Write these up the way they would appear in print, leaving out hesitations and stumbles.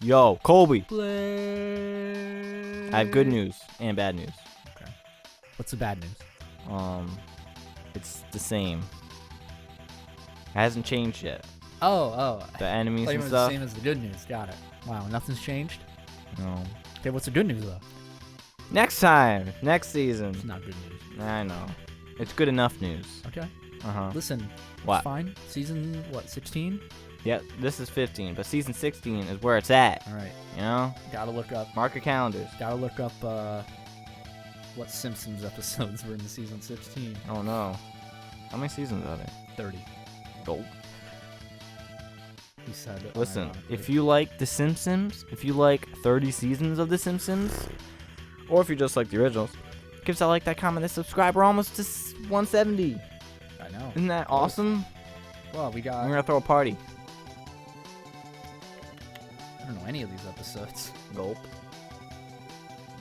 Yo, Colby. Play. I have good news and bad news. Okay. What's the bad news? It's the same. It hasn't changed yet. Oh. The enemies Like and it was stuff. the same as the good news. Got it. Wow, nothing's changed? No. Okay, what's the good news, though? Next time. Next season. It's not good news. I know. It's good enough news. Okay. Uh-huh. Listen. What? It's fine. Season, 16? Yeah, this is 15, but season 16 is where it's at. All right. You know? Gotta look up. Mark your calendars. Gotta look up, what Simpsons episodes were in the season 16. Oh, no. How many seasons are there? 30. Go. He said it. Listen, if you like The Simpsons, if you like 30 seasons of The Simpsons, or if you just like the originals, give us a like, that, comment, and subscribe. We're almost to 170. I know. Isn't that awesome? Well, we got... We're gonna throw a party. I don't know any of these episodes. Gulp.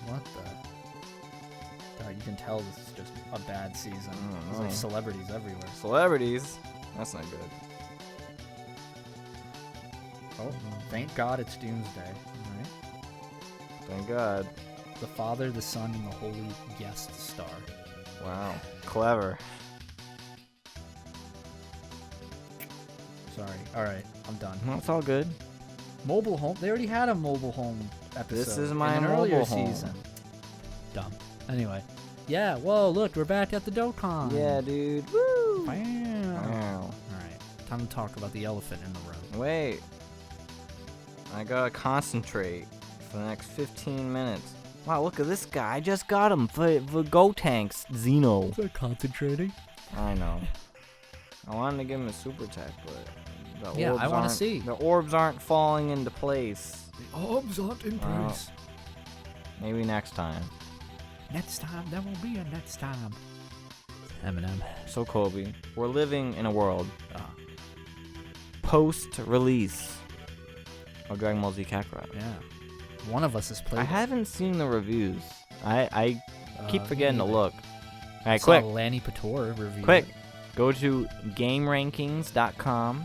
What the... God, you can tell this is just a bad season. There's like know. celebrities everywhere. Celebrities? That's not good. Oh, thank God it's Doomsday. Alright. Thank God. The Father, the Son, and the Holy Guest Star. Wow. Clever. Sorry. Alright, I'm done. Well, it's all good. Mobile home. They already had a mobile home episode. This is my in an mobile earlier home. season. Dumb. Anyway. Yeah, whoa, look, we're back at the Dokkan. Yeah, dude. Woo! Wow. Wow. Alright, time to talk about the elephant in the room. Wait. I gotta concentrate for the next 15 minutes. Wow, look at this guy. I just got him for Go Tanks Xeno. Is that concentrating? I know. I wanted to give him a super attack, but the Yeah, orbs I wanna aren't- see. The orbs aren't falling into place. The orbs aren't in Wow. place. Maybe next time. Next time, there will be a next time. Eminem. So, Kobe, we're living in a world Ah, post-release of Dragon Ball Z Kakarot. yeah. One of us has played I it. haven't seen the reviews. I keep forgetting to me look. Alright, Saw quick. Lanny Pator review. Quick. Go to GameRankings.com.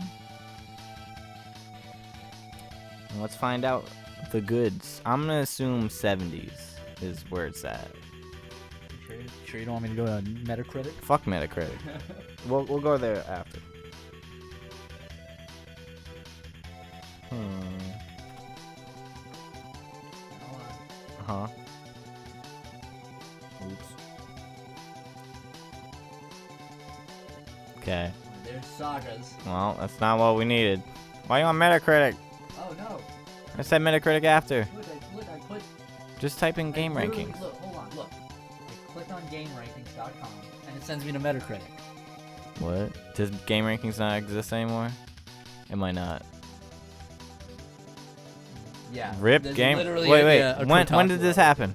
And let's find out the goods. I'm gonna assume 70s is where it's at. Sure you don't want me to go to Metacritic? Fuck Metacritic. we'll go there after. Uh-huh. Oops. Okay. There's sagas. Well, that's not what we needed. Why are you on Metacritic? Oh no. I said Metacritic after. Look, I put... Just type in game I literally- rankings. Look, hold on, look. I click on GameRankings.com and it sends me to Metacritic. What? Does game rankings not exist anymore? It might not. Yeah. Rip there's game. literally Wait. a When did this happen?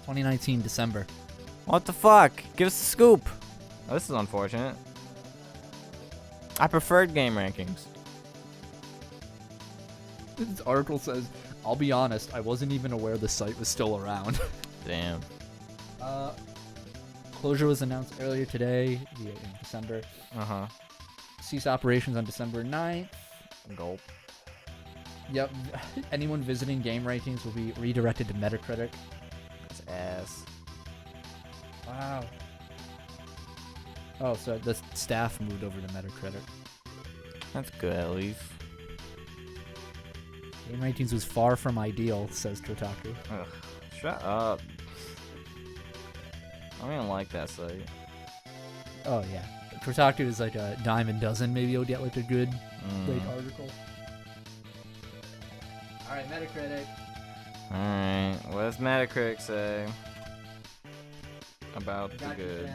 2019 December. What the fuck? Give us a scoop. Oh, this is unfortunate. I preferred game rankings. This article says, I'll be honest, I wasn't even aware the site was still around. Damn. Closure was announced earlier today in December. Uh-huh. Cease operations on December 9th. Gulp. Yep. Anyone visiting Game Rankings will be redirected to Metacritic. That's ass. Wow. Oh, so the staff moved over to Metacritic. That's good at least. Game Rankings was far from ideal, says Kotaku. Ugh. Shut up. I don't even like that site. Oh, yeah. Kotaku is like a dime a dozen. Maybe you'll get like a good late article. Alright, Metacritic. Alright. What does Metacritic say about the goods?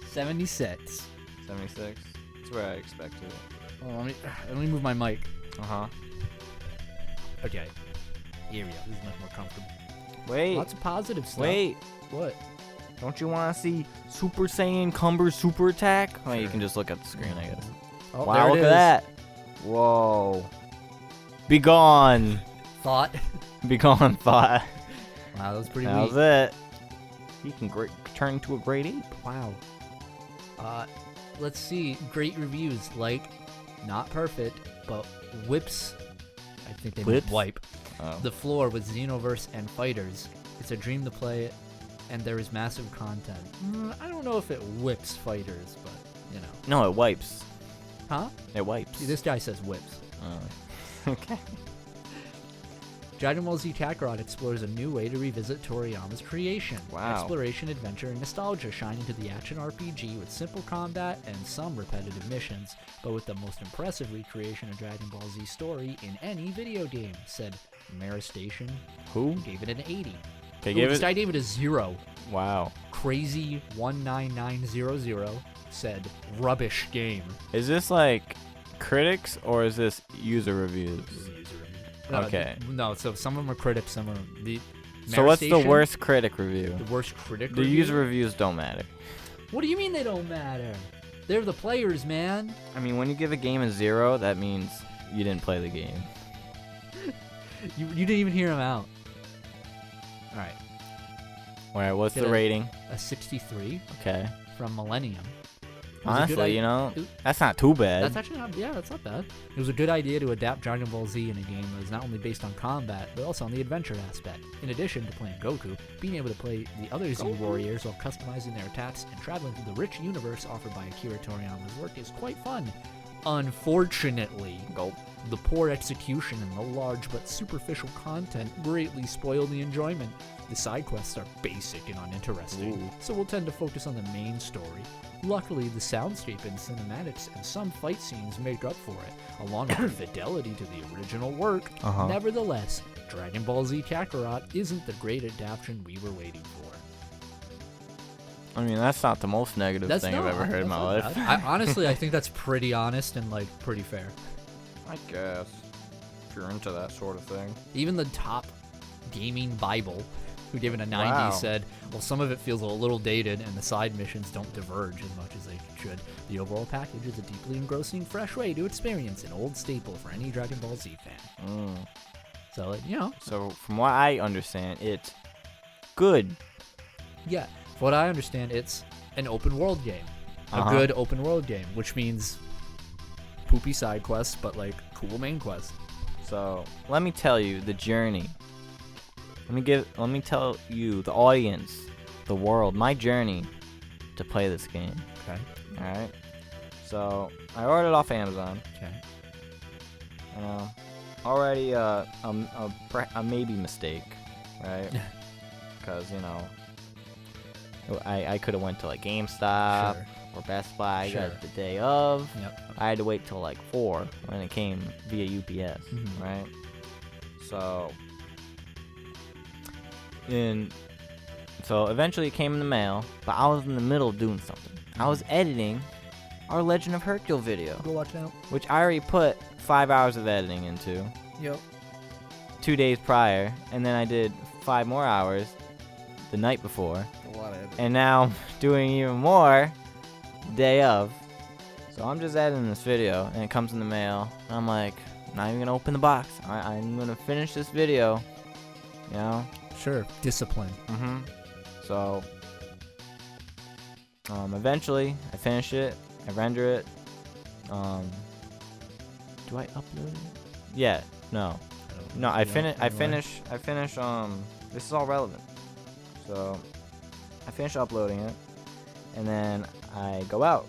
76. 76? That's where I expected it. Oh, let me move my mic. Uh-huh. Okay. Here we go. This is much more comfortable. Wait. Lots of positive stuff. Wait. What? Don't you want to see Super Saiyan Cumber Super Attack? Oh, you Sure. can just look at the screen, I guess. Oh, Wow, there look it at is. that. Whoa. Be gone. Thought. Be gone, thought. Wow, that was pretty That neat. was it. He can turn into a great ape. Wow. Let's see. Great reviews. Like, not perfect, but Whips. I think they Whips? meant wipe. Oh. The floor with Xenoverse and Fighters. It's a dream to play it, and there is massive content. I don't know if it whips Fighters, but, you know. No, it wipes. Huh? It wipes. See, this guy says whips. Oh. Okay. Dragon Ball Z Kakarot explores a new way to revisit Toriyama's creation. Wow. Exploration, adventure, and nostalgia shine into the action RPG with simple combat and some repetitive missions, but with the most impressive recreation of Dragon Ball Z story in any video game, said Mara Station. Who? Gave it an 80. Okay, Ooh, give this it. guy gave it a 0. Wow. Crazy 19900 said rubbish game. Is this like critics or is this user reviews? Okay. No, so some of them are critics, some are the. So Mara what's the Station, worst critic review? The worst critic The review? user reviews don't matter. What do you mean they don't matter? They're the players, man. I mean, when you give a game a 0, that means you didn't play the game. You didn't even hear him out. All right, Alright, what's Get the a- rating? a 63 Okay. from Millennium. It was a good Honestly, you know, it- that's not too bad. That's actually not, yeah, that's not bad. It was a good idea to adapt Dragon Ball Z in a game that is not only based on combat, but also on the adventure aspect. In addition to playing Goku, being able to play the other Z warriors while customizing their attacks and traveling through the rich universe offered by Akira Toriyama's work is quite fun. Unfortunately, Gulp. the poor execution and the large but superficial content greatly spoil the enjoyment. The side quests are basic and uninteresting, Ooh. so we'll tend to focus on the main story. Luckily, the soundscape and cinematics and some fight scenes make up for it, along with the fidelity to the original work. Uh-huh. Nevertheless, Dragon Ball Z Kakarot isn't the great adaptation we were waiting for. I mean, that's not the most negative thing I've ever heard in my life. Honestly, I think that's pretty honest and like pretty fair. I guess. If you're into that sort of thing. Even the top gaming Bible, who gave it a 90, Wow. said, well, some of it feels a little dated and the side missions don't diverge as much as they should. The overall package is a deeply engrossing, fresh way to experience an old staple for any Dragon Ball Z fan. Mm. So, you know, So, from what I understand, it's good. yeah, from what I understand, it's an open world game. A Uh-huh. good open world game, which means poopy side quests, but like cool main quests. So, let me tell you the journey. Let me tell you, the audience, the world, my journey to play this game. Okay. Alright? So, I ordered it off Amazon. Okay. Already a maybe mistake, right? Because, you know, I could have went to like GameStop Sure. or Best Buy. I got Sure. it the day of. Yep. I had to wait till like 4 when it came via UPS, Mhm. right? So eventually it came in the mail, but I was in the middle of doing something. I was editing our Legend of Hercule video, Go watch out. which I already put 5 hours of editing into Yep. 2 days prior, and then I did 5 more hours the night before, A lot of editing. and now I'm doing even more the day of. So I'm just editing this video, and it comes in the mail, and I'm like, not even gonna open the box. I'm gonna finish this video, you know? Sure. Discipline. Mm-hmm. So, eventually, I finish it, I render it. Do I upload it? Yeah, no. No, I finish, this is all relevant. So, I finish uploading it, and then I go out.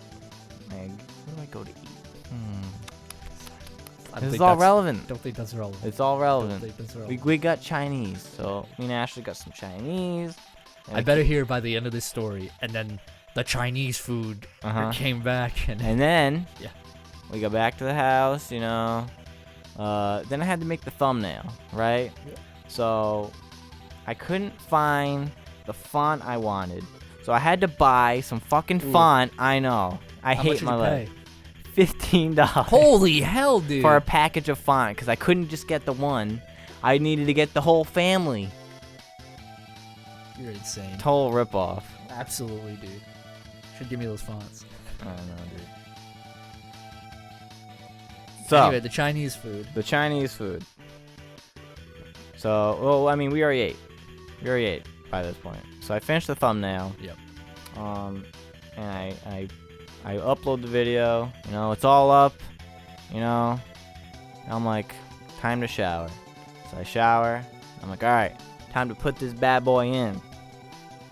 Where do I go to eat? This is all relevant. Don't think that's relevant. It's all Don't relevant. think that's relevant. We got Chinese, so me and Ashley got some Chinese. I better hear by the end of this story, and then the Chinese food Uh-huh. came back, and And then Yeah. we go back to the house, you know. Then I had to make the thumbnail, right? Yeah. So I couldn't find the font I wanted. So I had to buy some fucking Ooh. font. I know. I how hate much did my you life. pay? $15 Holy hell, dude! for a package of font because I couldn't just get the one. I needed to get the whole family. You're insane. Total ripoff. Absolutely, dude. Should give me those fonts. I don't know, dude. So Anyway, the Chinese food. the Chinese food. So, well, I mean, we already ate. We already ate by this point. So I finished the thumbnail. Yep. And I upload the video. You know, it's all up. You know, and I'm like, time to shower. So I shower. I'm like, all right, time to put this bad boy in.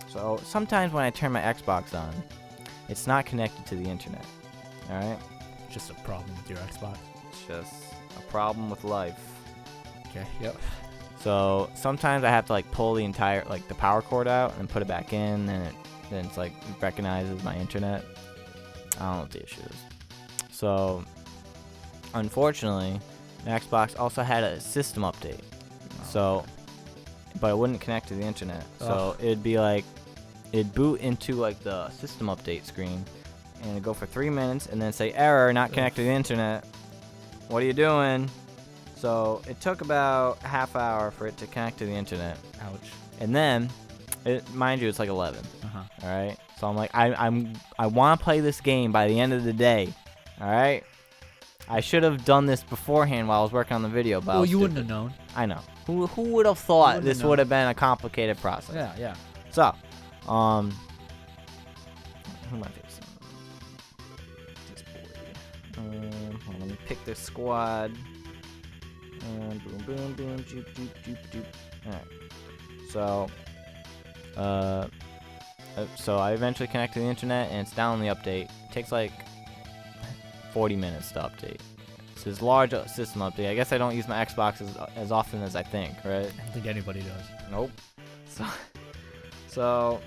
So sometimes when I turn my Xbox on, it's not connected to the internet. All right? Just a problem with your Xbox. It's just a problem with life. Okay. Yep. So sometimes I have to like pull the entire the power cord out and put it back in, and then it's like it recognizes my internet. I don't know what the issue is. So unfortunately, the Xbox also had a system update. So, but it wouldn't connect to the internet. So it'd be like, it'd boot into like the system update screen, and it'd go for 3 minutes, and then say error, not connected to the internet. What are you doing? So it took about half hour for it to connect to the internet. Ouch. And then, mind you, it's like 11. Uh-huh. All right. So I'm like, I want to play this game by the end of the day. All right. I should have done this beforehand while I was working on the video. But Well, you wouldn't have known. I know. Who would have thought this would have been a complicated process? Yeah, yeah. So, who am I facing? This boy. Hold on, let me pick this squad. Boom, boom, boom, joop, joop, joop, joop. All right. So I eventually connect to the internet, and it's down the update. It takes like 40 minutes to update. It's this large system update. I guess I don't use my Xbox as often as I think, right? I don't think anybody does. Nope. So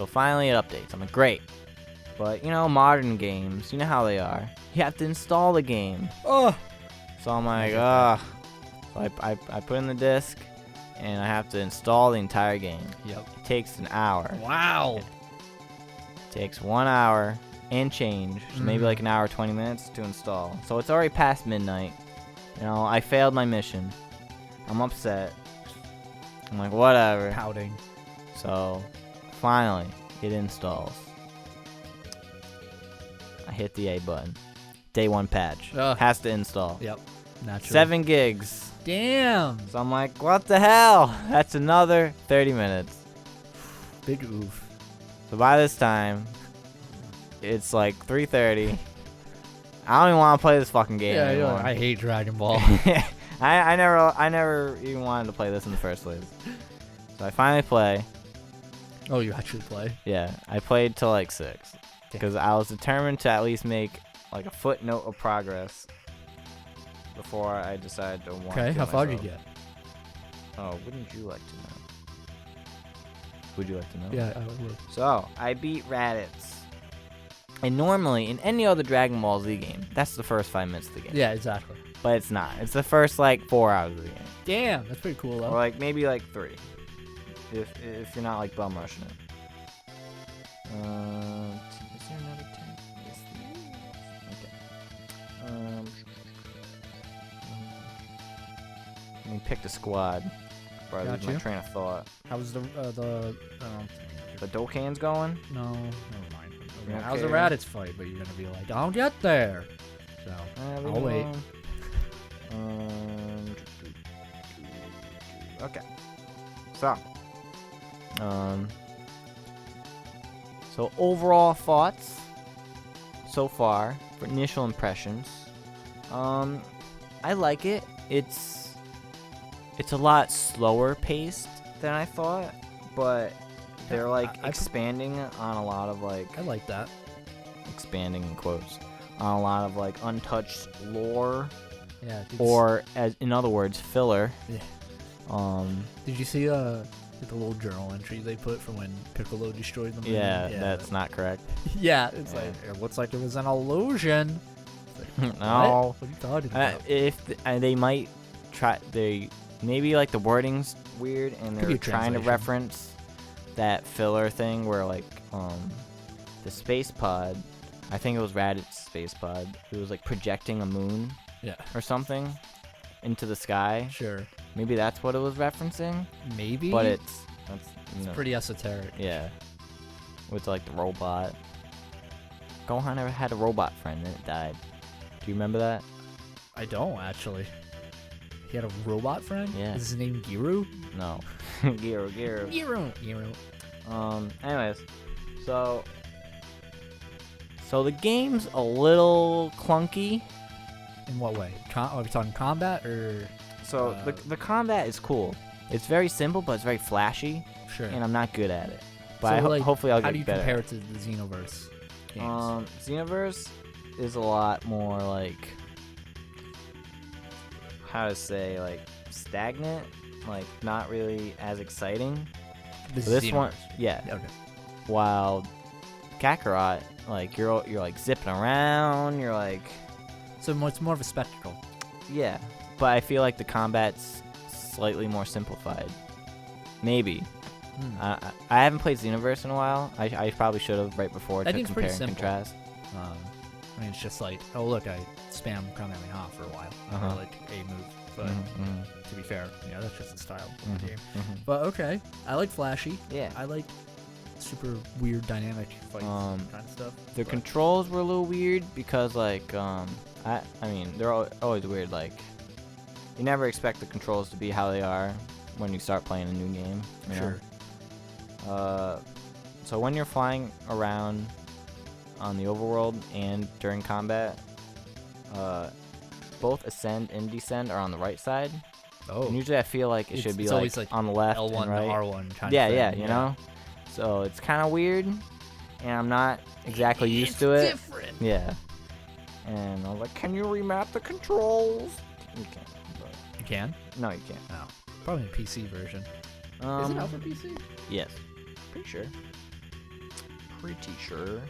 finally it updates. I'm like, great. But you know, modern games, you know how they are. You have to install the game. Oh. So I'm like, ugh. So I put in the disc, and I have to install the entire game. Yep. It takes an hour. Wow. It takes 1 hour and change, so maybe like an hour 20 minutes to install. So it's already past midnight. You know, I failed my mission. I'm upset. I'm like, whatever. Pouting. So finally, it installs. I hit the A button. Day 1 patch. Has to install. Yep. Naturally. 7 gigs. Damn. So I'm like, what the hell? That's another 30 minutes. Big oof. So by this time, it's like 3:30. I don't even want to play this fucking game anymore. I hate Dragon Ball. I never even wanted to play this in the first place. So I finally play. Oh, you actually play? Yeah, I played till like 6 because I was determined to at least make like a footnote of progress before I decided to want to Okay, kill how far did myself. you get? Oh, wouldn't you like to know? Would you like to know? Yeah, I would. So, I beat Raditz. And normally, in any other Dragon Ball Z game, that's the first 5 minutes of the game. Yeah, exactly. But it's not. It's the first, like, 4 hours of the game. Damn, that's pretty cool, though. Or, like, maybe, like, 3. If you're not, like, bum rushing it. Is there another 10? Yes, there is. Okay. Let me pick the squad. Before I lose my train of thought. How's the Dokkan's going? No, never mind. You don't How's the care? Raditz fight? But you're gonna be like, I'll get there. So I'll wait. Okay. So. So overall thoughts so far for initial impressions. I like it. It's a lot slower paced than I thought, but they're like expanding on a lot of like I like that. Expanding in quotes on a lot of like untouched lore, Yeah. or as in other words, filler. Yeah. Did you see the little journal entry they put from when Piccolo destroyed the moon? Yeah, that's not correct. Yeah, it's like it looks like it was an illusion. Like, No. What are you talking about? If they might try, maybe like the wording's weird, and Could be they're a trying to translation. reference that filler thing where like the space pod, I think it was Raditz's space pod, it was like projecting a moon Yeah. or something into the sky. Sure. Maybe that's what it was referencing. Maybe. But it's pretty esoteric. Yeah. With like the robot. Gohan never had a robot friend and it died. Do you remember that? I don't actually. He had a robot friend? Yeah. Is his name Giru? No. Giru. Giru. Anyways, so So the game's a little clunky. In what way? Are we talking combat or? So the combat is cool. It's very simple, but it's very flashy, Sure. and I'm not good at it. But So, hopefully I'll how get do you better. compare it to the Xenoverse games? Xenoverse is a lot more like, how to say, like stagnant, like not really as exciting. This one, yeah. Okay. While Kakarot, like you're like zipping around, you're like, So it's more of a spectacle. yeah. But I feel like the combat's slightly more simplified. Maybe. I haven't played Xenoverse in a while. I probably should have right before That to game's compare pretty and simple. contrast. I mean, it's just like, oh look, I spam Kamehameha for a while, or like a move. But to be fair, that's just the style of the game. But okay, I like flashy. Yeah. I like super weird dynamic fights kind of stuff. The but- controls were a little weird because like I mean they're always weird. Like you never expect the controls to be how they are when you start playing a new game. You know? Sure. So when you're flying around on the overworld and during combat, both ascend and descend are on the right side. Oh. And usually I feel like it should be it's always like on the left L1 and right. to R1 kind Yeah, of thing. yeah, you know. So it's kind of weird, and I'm not exactly used to it. Different. Yeah. And I was like, can you remap the controls? You can't. But You can? no, you can't. No. Probably a PC version. Is it out for PC? Yes. Pretty sure. Pretty sure.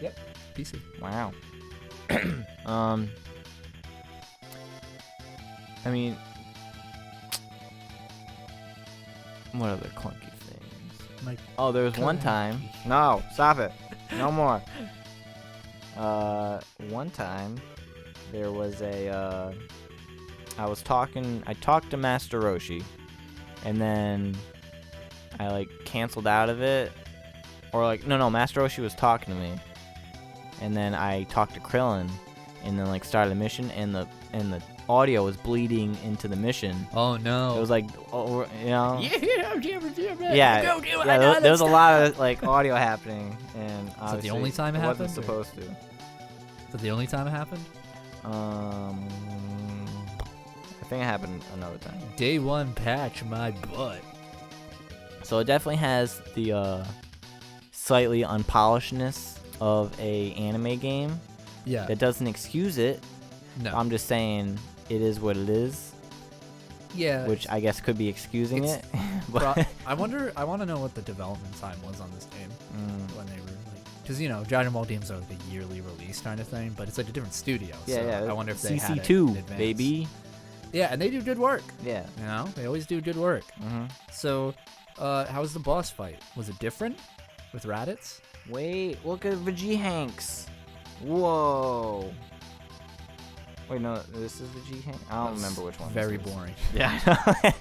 Yep. PC. Wow. I mean, what other clunky things? Like, Oh, there was one time. No, stop it. No more. One time, there was I talked to Master Roshi, and then I like canceled out of it, or like no, Master Roshi was talking to me, and then I talked to Krillin, and then like started a mission, and the audio was bleeding into the mission. oh no. It was like, Yeah. there was a lot of like audio happening, and the obviously only time it wasn't happened, or- supposed to. Is that the only time it happened? I think it happened another time. Day one patch my butt. So it definitely has the slightly unpolishedness of a anime game. Yeah. That doesn't excuse it. No. I'm just saying it is what it is, yeah. which I guess could be excusing it. Bro, But I want to know what the development time was on this game when they were like, because Dragon Ball games are like a yearly release kind of thing, but it's like a different studio. yeah, so yeah. I wonder if they had it in CC2, advance. baby. Yeah, and they do good work. Yeah. They always do good work. So, how was the boss fight? Was it different with Raditz? Wait, look at Hanks. Whoa. Wait, no, this is Hanks. I don't remember which one. Very this is. boring. Yeah.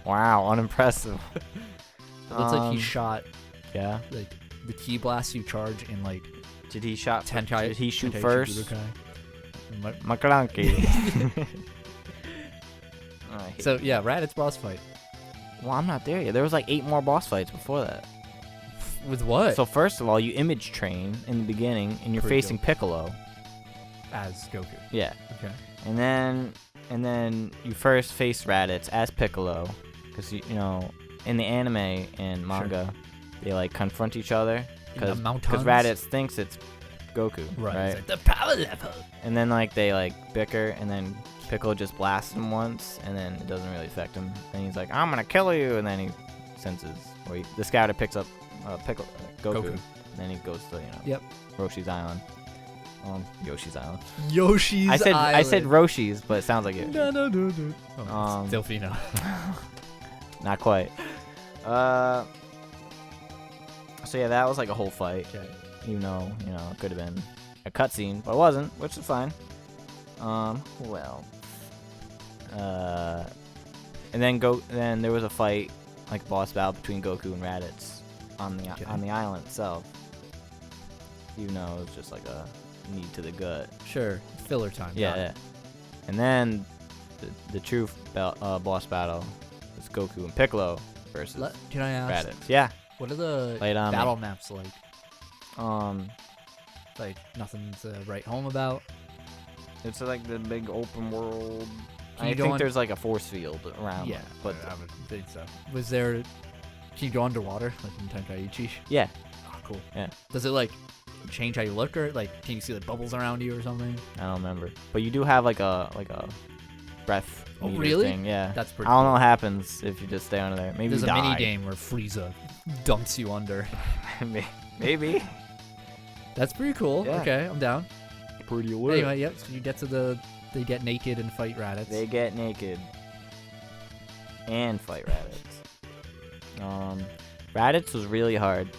Wow, unimpressive. It looks like he shot Yeah. like the ki blast you charge in like Did he shoot Tenkaichi first? Budokai. Makaranki. So yeah, Raditz boss fight. Well, I'm not there yet. There was like 8 more boss fights before that. With what? So first of all, you image train in the beginning, and you're Pretty facing dope. Piccolo. As Goku. Yeah. Okay. And then you first face Raditz as Piccolo, because you know in the anime and manga, they like confront each other because Raditz thinks it's Goku, right? It's like the power level. And then like they like bicker, and then Piccolo just blasts him once, and then it doesn't really affect him. And he's like, "I'm gonna kill you," and then he senses, or the scouter picks up Goku, and then he goes to Yep. Roshi's Island. Yoshi's Island. Yoshi's I Island. said Roshi's, but it sounds like it. No. Oh, it's Delfino. Not quite. So yeah, that was like a whole fight. Okay. Even though, it could have been a cutscene, but it wasn't, which is fine. Well. And then there was a fight, like boss battle between Goku and Raditz on the island itself. Even though it was just like a knee to the gut. Sure. Filler time. Yeah. And then the true boss battle is Goku and Piccolo versus Can I ask? Raditz. Yeah. What are the Lay it on me. battle maps like? Like nothing to write home about. It's like the big open world. Can I you go think on- there's like a force field around. Yeah, it, but I would think so. Was there? Can you go underwater like in Tenkaichi? yeah, Oh, cool. Yeah. Does it like change how you look, or like can you see like bubbles around you or something? I don't remember. But you do have like a breath. Oh, meter really? Thing. Yeah. That's pretty. I don't know cool. what happens if you just stay under there. Maybe There's you a die. mini game where Frieza dunks you under. Maybe. That's pretty cool. Yeah. Okay, I'm down. Pretty Anyway, yep. So you get to they get naked and fight Raditz. They get naked and fight Raditz. Raditz was really hard.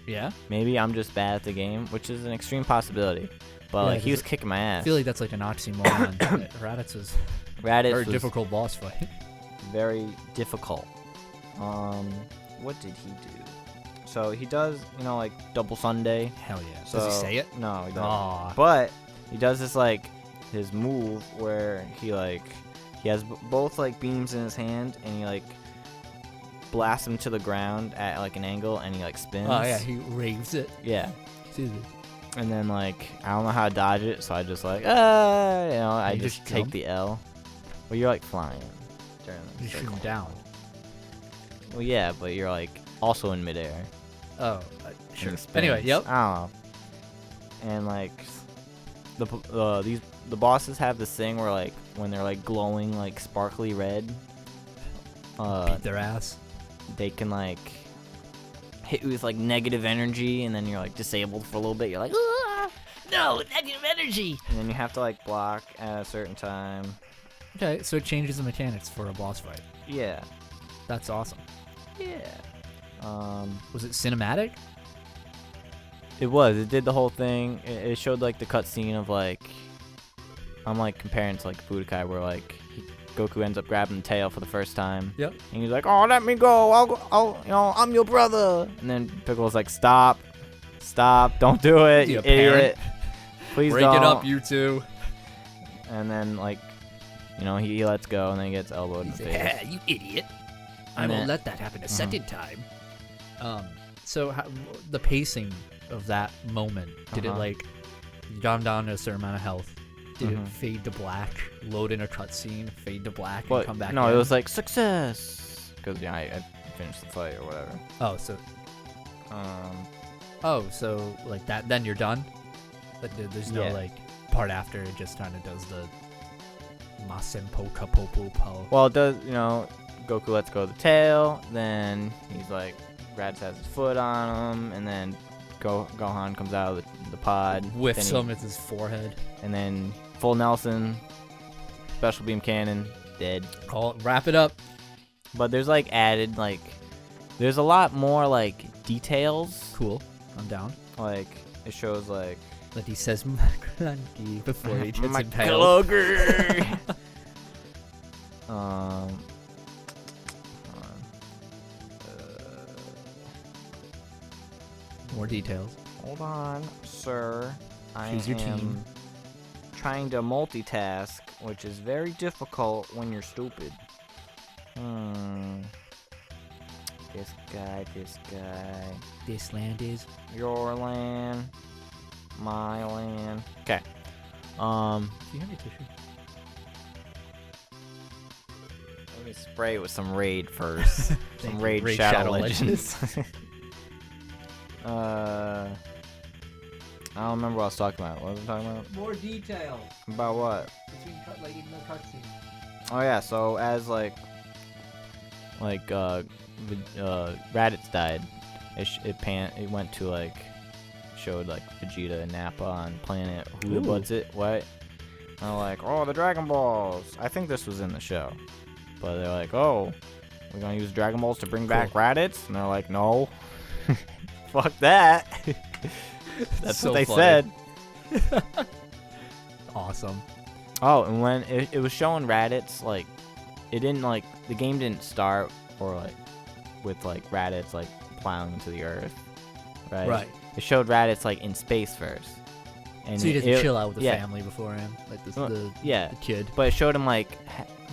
Yeah. Maybe I'm just bad at the game, which is an extreme possibility. But Yeah, like he was 'cause kicking my ass. I feel like that's like an oxymoron. Raditz is Raditz very was difficult boss fight. very difficult. What did he do? So he does, like double Sunday. Hell yeah. So, Does he say it? No, he doesn't. Aw. But he does this like his move where he has both like beams in his hand and he like blasts him to the ground at like an angle and he like spins. Oh yeah, he raves it. Yeah. Seriously. And then like I don't know how to dodge it, so I just like I You just just take jump? the L. Well, you're like flying. during the You shoot circle. him down. Well, yeah, but you're like also in midair. Oh, and sure. it Anyway, spins. yep. I don't know. And like the bosses have this thing where like when they're like glowing like sparkly red, Beat their ass. they can like hit you with like negative energy, and then you're like disabled for a little bit. You're like, "Ah!" No, negative energy. And then you have to like block at a certain time. Okay, so it changes the mechanics for a boss fight. Yeah. That's awesome. Yeah. Was it cinematic? It was. It did the whole thing. It showed like the cutscene of like, I'm like comparing it to like Budokai, where like Goku ends up grabbing the tail for the first time. Yep. And he's like, "Oh, let me go. I'm your brother." And then Piccolo's like, "Stop, don't do it, you idiot. Please Break don't." it up, you two. And then like, he lets go, and then he gets elbowed in the face. Yeah, you idiot. I And won't then- let that happen a second time. So the pacing of that moment, did it like, you got him down to a certain amount of health? Did it fade to black, load in a cutscene, fade to black, and But come back? no, in? it was like success, because I finished the fight or whatever. So like that, then you're done. But there's no Yeah. like part after. It just kind of does the Masenpo Kapopo Po. Well, it does, Goku lets go of the tail, then he's like, Raditz has his foot on him, and then Gohan comes out of the pod. Whiffs then him with his forehead. And then full Nelson, special beam cannon, dead. Wrap it up. But there's like added, like, there's a lot more like details. Cool. I'm down. Like, it shows like, That he says Macronky before he gets impaled. Glugger. More details. Hold on, sir. Choose your I am team. trying to multitask, which is very difficult when you're stupid. This guy. This land is. Your land. My land. Okay. Do you have a tissue? Let me spray it with some Raid first. Some Raid Shadow Legends. I don't remember what I was talking about. What was I talking about? More detail. About what? Between in the cutscene. Oh yeah, so as Raditz died, it went to like showed like Vegeta and Nappa on planet Hula Buds it. What? And I'm like, oh, the Dragon Balls. I think this was in the show, but they're like, oh, we're gonna use Dragon Balls to bring back Raditz, and they're like, no, fuck that. That's So what they funny. said. Awesome. Oh, and when it was showing Raditz, like, it didn't, like, the game didn't start, or, like, with, like, Raditz, like, plowing into the earth, right? Right. It showed Raditz, like, in space first. And So he doesn't chill out with the yeah. family beforehand? Like the Yeah, kid. but it showed him, like,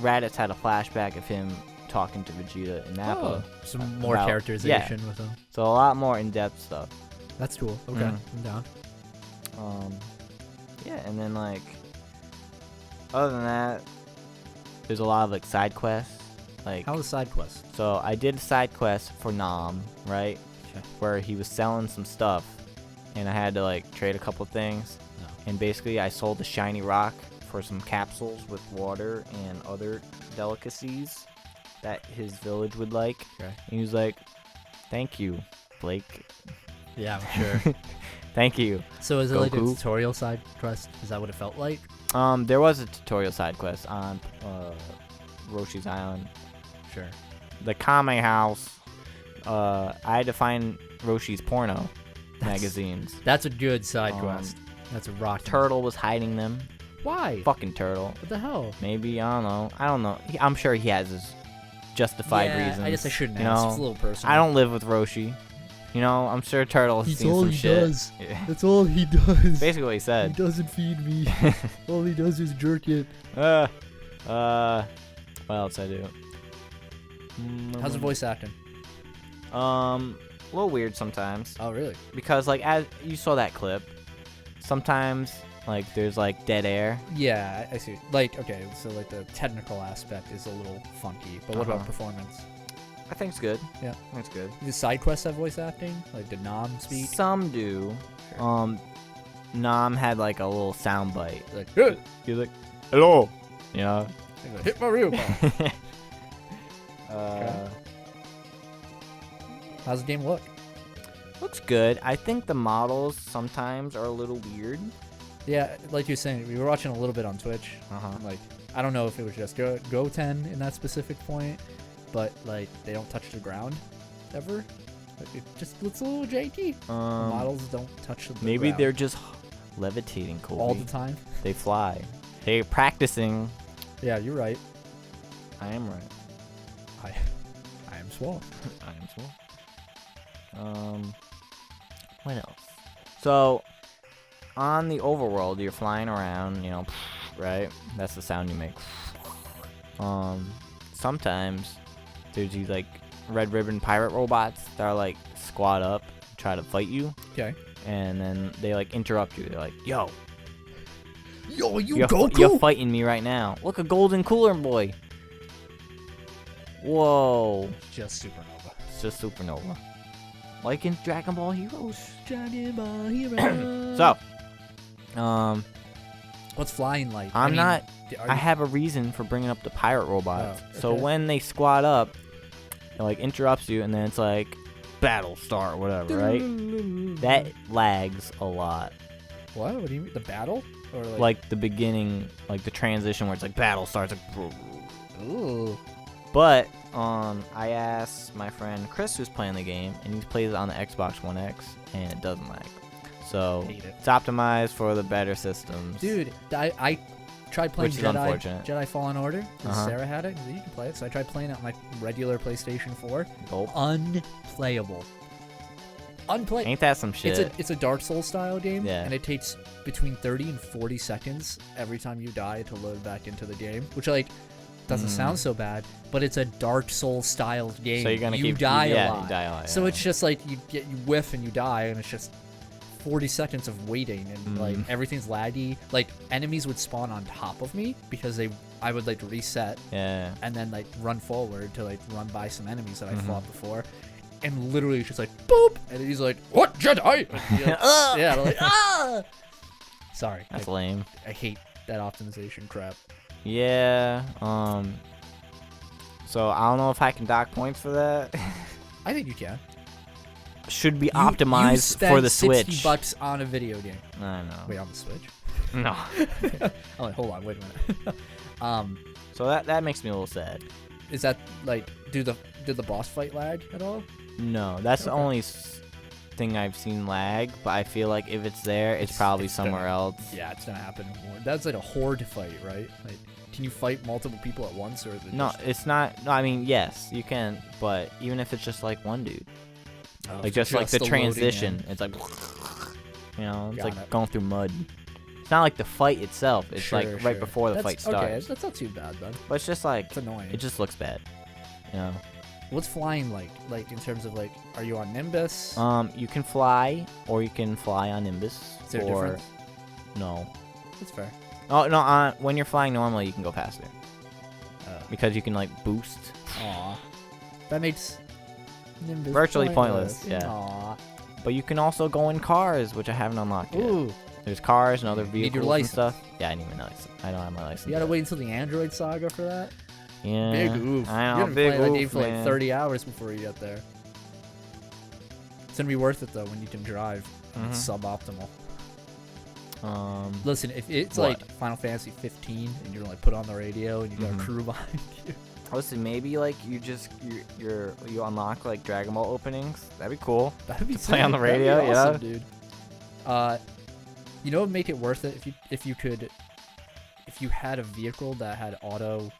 Raditz had a flashback of him talking to Vegeta and Nappa. Some more characterization with him. So a lot more in-depth stuff. That's cool. Okay, I'm down. Yeah, and then like other than that, there's a lot of like side quests. Like How was side quest? so I did a side quest for Nam, right? Okay. Where he was selling some stuff, and I had to like trade a couple things. No. And basically, I sold a shiny rock for some capsules with water and other delicacies that his village would like. Okay. And he was like, "Thank you, Blake. Yeah, I'm sure. Thank you." So is it like a Goku. tutorial side quest? Is that what it felt like? There was a tutorial side quest on Roshi's Island. Sure. The Kame House. I had to find Roshi's porno magazines. That's a good side quest. That's a rock. Turtle was hiding them. Why? Fucking Turtle. What the hell? Maybe, I don't know. I'm sure he has his justified reasons. I guess I shouldn't you ask. know? It's a little personal. I don't live with Roshi. You know, I'm sure Turtle has He's seen all some he shit. does. Yeah. That's all he does. Basically what he He said. doesn't feed me. All he does is jerk it. What else I do? How's the voice acting? A little weird sometimes. Oh, really? Because like as you saw that clip, sometimes like there's like dead air. Yeah, I see. Like, okay, so like the technical aspect is a little funky, but what about Uh-huh. performance? I think it's good. Yeah. I think it's good. Did side quests have voice acting? Like, did Nam speak? Some do. Sure. Nam had like a little sound bite. Like, hey, He was like, "Hello," you know. hit my real ball. How's the game look? Looks good. I think the models sometimes are a little weird. Yeah, like you're saying, we were watching a little bit on Twitch. Like, I don't know if it was just Go 10 in that specific point, but like they don't touch the ground ever. Like, it just looks a little janky. The models don't touch the Maybe ground they're just levitating, Kobe. all the time. They fly. They're practicing. Yeah, you're right. I am right. I am swole. I am small. What else? So, on the overworld, you're flying around, you know, right? That's the sound you make. Sometimes there's these like red ribbon pirate robots that are like squat up, try to fight you, Okay. and then they like interrupt you. They're like, "Yo, Yo, you're fighting me right now. Look, a golden cooler boy. Whoa, Just supernova. it's just supernova, like in Dragon Ball Heroes." Dragon Ball Hero. So, What's flying like? I'm mean, not. are I you- have a reason for bringing up the pirate robots. Oh, So okay. when they squat up, it like interrupts you, and then it's like battle start, whatever, right? That lags a lot. What? What do you mean? The battle? Or Like the beginning, like the transition where it's like battle starts. Like, Ooh. but I asked my friend Chris who's playing the game, and he plays it on the Xbox One X, and it doesn't lag. So Hate it. it's optimized for the better systems. Dude, I tried playing Which is unfortunate. Jedi Fallen Order. 'Cause Uh-huh. Sarah had it. You can play it. So I tried playing it on my regular PlayStation 4. Gulp. Unplayable. Unplayable. Ain't that some shit? It's a Dark Souls style game, Yeah. and it takes between 30 and 40 seconds every time you die to load back into the game, which like doesn't sound so bad, but it's a Dark Souls style game. So you're gonna you keep die yeah, a lot. You die a lot. So yeah. it's just like you whiff and you die, and it's just 40 seconds of waiting, and like everything's laggy. Like enemies would spawn on top of me because I would like reset yeah. and then like run forward to like run by some enemies that I Mm-hmm. fought before, and literally it's just like boop, and he's like, "What Jedi?" And you're like, yeah, like ah. Sorry, That's lame. I hate that optimization crap. Yeah. So I don't know if I can dock points for that. I think you can. Should be You optimized spent for the $60 Switch. on a video game. I know. Wait, on the Switch? No. Oh, wait, hold on, wait a minute. So that makes me a little sad. Is that like did the boss fight lag at all? No, that's the Okay. only thing I've seen lag. But I feel like if it's there, it's probably it's somewhere gonna- else. Yeah, it's gonna happen more. That's like a horde fight, right? Like, can you fight multiple people at once, or is it No, just, it's not. No, I mean yes, you can. But even if it's just like one dude, oh, like it's just like the loading in? transition, it's like, you know, it's Got like it. going through mud. It's not like the fight itself. It's like Sure, right sure. before the That's- fight starts. Okay, that's not too bad then. But it's just like It's annoying. it just looks bad, you know. What's flying like? Like in terms of like, are you on Nimbus? You can fly, or you can fly on Nimbus. Is there a or difference? No. That's fair. Oh no. When you're flying normally, you can go faster Oh. because you can like boost. Aw. That makes Nimbus Virtually pointless, yeah. Aw. But you can also go in cars, which I haven't unlocked yet. Ooh. There's cars and other Need vehicles your and license. stuff. Yeah, I need my license. I don't have my license. You gotta yet. wait until the Android saga for that? Yeah. Big oof. I know, You're gonna big play that oof, game for like man. 30 hours before you get there. It's gonna be worth it though when you can drive. It's suboptimal. Listen, if it's What? like Final Fantasy 15 and you're like put on the radio and you got a crew behind you. Listen, maybe like you unlock like Dragon Ball openings. That'd be cool. That'd be play on the sick. That'd be radio, yeah. awesome, dude. You know what would make it worth it if you had a vehicle that had auto,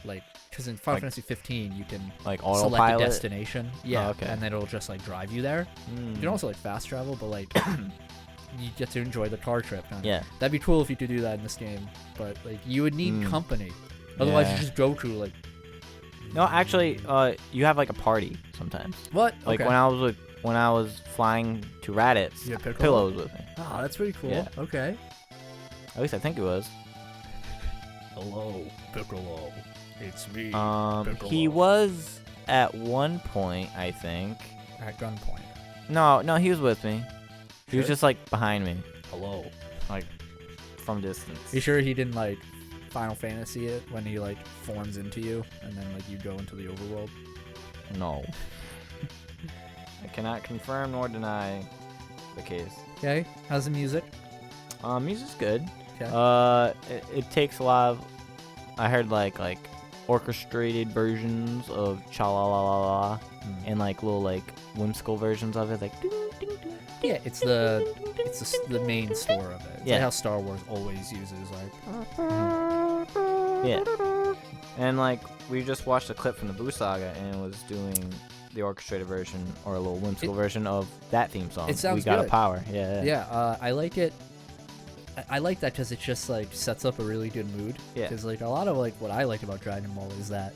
like, because in Final Like- Fantasy 15 you can Like select a autopilot. destination, yeah, okay. and then it'll just like drive you there. You can also like fast travel, but like you get to enjoy the car trip. Kinda. Yeah. That'd be cool if you could do that in this game, but like you would need company. Otherwise, Yeah. you just Goku like. No, actually, you have like a party sometimes. What? Like Okay. when I was flying to Raditz, You had Piccolo? Pillow was with me. Oh, that's pretty cool. Yeah. Okay. At least I think it was. Hello, Piccolo. It's me. He was at one point, I think. At gunpoint. No, he was with me. He was Sure? just like behind me, Hello. like from distance. You sure he didn't like Final Fantasy it when he like forms into you and then like you go into the overworld? No. I cannot confirm nor deny the case. Okay. How's the music? Music's good. Okay. It takes a lot of. I heard like orchestrated versions of Cha La La La La and like little like whimsical versions of it, like. Ding, ding, ding, Yeah, it's the main store of it. It's Yeah. like how Star Wars always uses like. Yeah. And like we just watched a clip from the Boo Saga and it was doing the orchestrated version or a little whimsical version of that theme song. It sounds We Got good. a Power. Yeah. Yeah, I like it. I like that because it just like sets up a really good mood. Yeah. Because like a lot of like what I like about Dragon Ball is that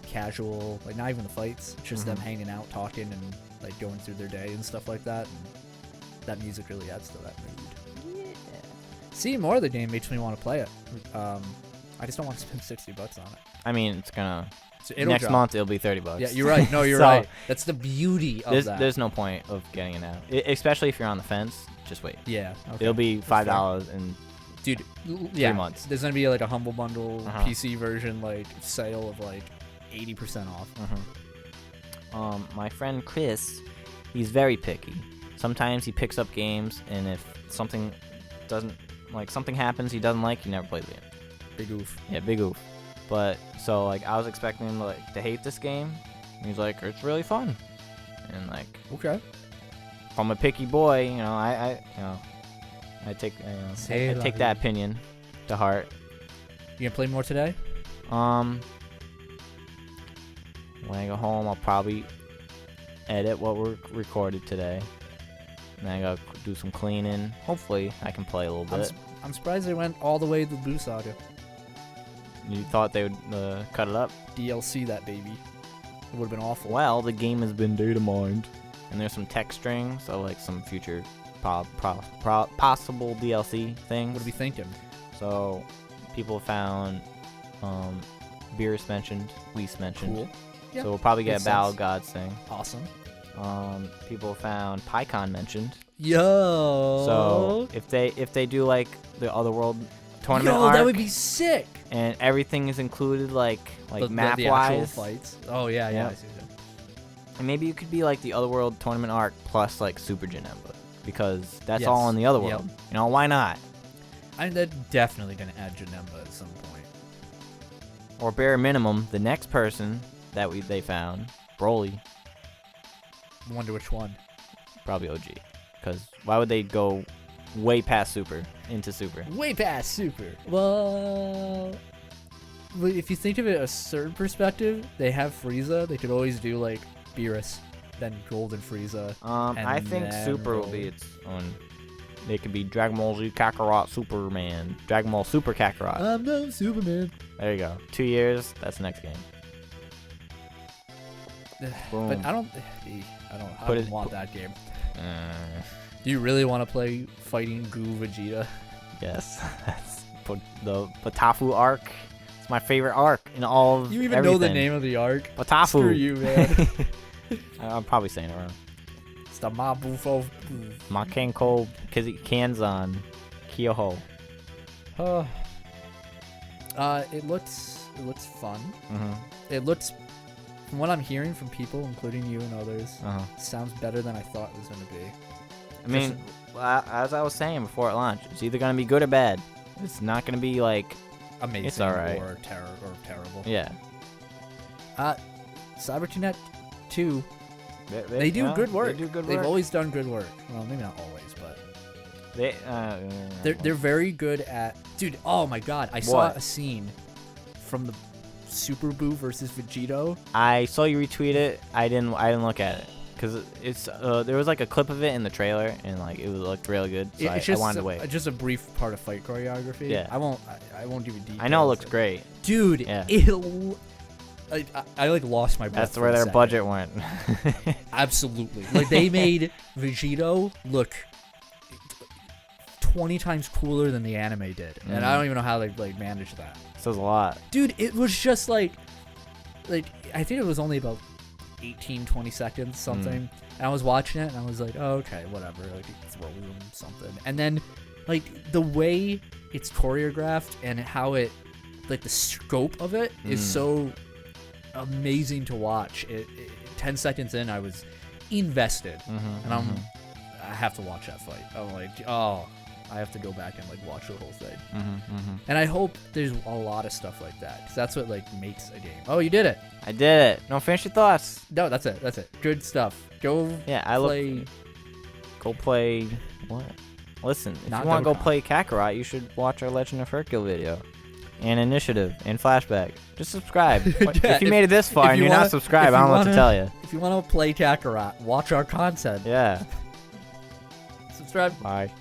casual, like not even the fights, it's just them hanging out, talking, and like going through their day and stuff like that. And that music really adds to that mood. Yeah. Seeing more of the game makes me want to play it. I just don't want to spend $60 on it. I mean, it's gonna. So it'll Next drop. month it'll be $30. Yeah, you're right. No, you're So, right. That's the beauty of that. There's no point of getting it now, especially if you're on the fence. Just wait. Yeah. Okay. It'll be $5 and Dude, yeah, months. There's gonna be like a humble bundle Uh-huh. PC version like sale of like 80% off. My friend Chris, he's very picky. Sometimes he picks up games, and if something happens he doesn't like, he never plays the game. Big oof. Yeah, big oof. But so like I was expecting him to hate this game. And he's like, it's really fun, and like Okay. from a picky boy, I take C'est I la take vie. that opinion to heart. You gonna play more today? When I go home, I'll probably edit what we recorded today, and then I gotta do some cleaning. Hopefully, I can play a little bit. I'm surprised they went all the way to the Boo Saga. You thought they would cut it up? DLC that baby. It would have been awful. Well, the game has been data mined, and there's some text strings, so like some future possible DLC things. What are we thinking? So, people found Beerus mentioned, Whis mentioned. Cool. Yeah, So we'll probably get makes a Battle sense. Gods thing. Awesome. People found PyCon mentioned. Yo. So if they do like the Otherworld tournament Yo, arc, that would be sick. and everything is included like map the actual wise, fights. Oh yeah, yeah. Yep. I see that. and maybe it could be like the Otherworld tournament arc plus like Super Janemba, because that's Yes. all in the Otherworld. Yep. Why not? They're definitely gonna add Janemba at some point. Or bare minimum, the next person that they found, Broly, Wonder which one. probably OG, because why would they go way past Super into Super? Way past Super. Well, if you think of it a certain perspective, they have Frieza. They could always do like Beerus, then Golden Frieza. I and think then Super will be its own. It could be Dragon Ball Z Kakarot Superman, Dragon Ball Super Kakarot. I'm no Superman. There you go. 2 years. That's the next game. Boom. But I don't want that game. Do you really want to play Fighting Goo Vegeta? Yes. That's the Batafu arc. It's my favorite arc in all of You even everything. know the name of the arc? Batafu. Screw you, man. I'm probably saying it wrong. It's the Mabufo. Makenko Kanzan Kyoho. It looks fun. Mm-hmm. It looks, from what I'm hearing from people, including you and others, sounds better than I thought it was going to be. I mean, as I was saying before it launched, it's either going to be good or bad. It's not going to be like amazing it's all right. or terrible. Yeah. CyberTunet 2, they do good work. They do good work. They've always done good work. Well, maybe not always, but they're very good at. Dude, oh my God! I saw a scene from the Super Boo versus Vegito. I saw you retweet it. I didn't look at it because it's there was like a clip of it in the trailer and like it looked really good. So I wanted to wait. Just a brief part of fight choreography. Yeah. I won't give you details. I know it looks great, dude. Yeah. I like lost my breath. That's where their budget went. Absolutely. Like they made Vegito look 20 times cooler than the anime did, and I don't even know how they like managed that. Says a lot, dude. It was just like I think it was only about 18-20 seconds something, and I was watching it and I was like, oh, okay, whatever, like throw them something, and then like the way it's choreographed and how it like the scope of it is so amazing to watch. 10 seconds in, I was invested, and I have to watch that fight. I'm like, oh, I have to go back and like watch the whole thing. And I hope there's a lot of stuff like that, because that's what like makes a game. Oh, you did it. I did it. No, finish your thoughts. No, that's it. Good stuff. Go play. Go play what? Listen, if Not you want to go Dokkan. play Kakarot, you should watch our Legend of Hercule video. And Initiative and Flashback. Just subscribe. If you made it this far and you're not subscribed, I don't know what to tell you. If you want to play Kakarot, watch our content. Yeah. Subscribe. Bye.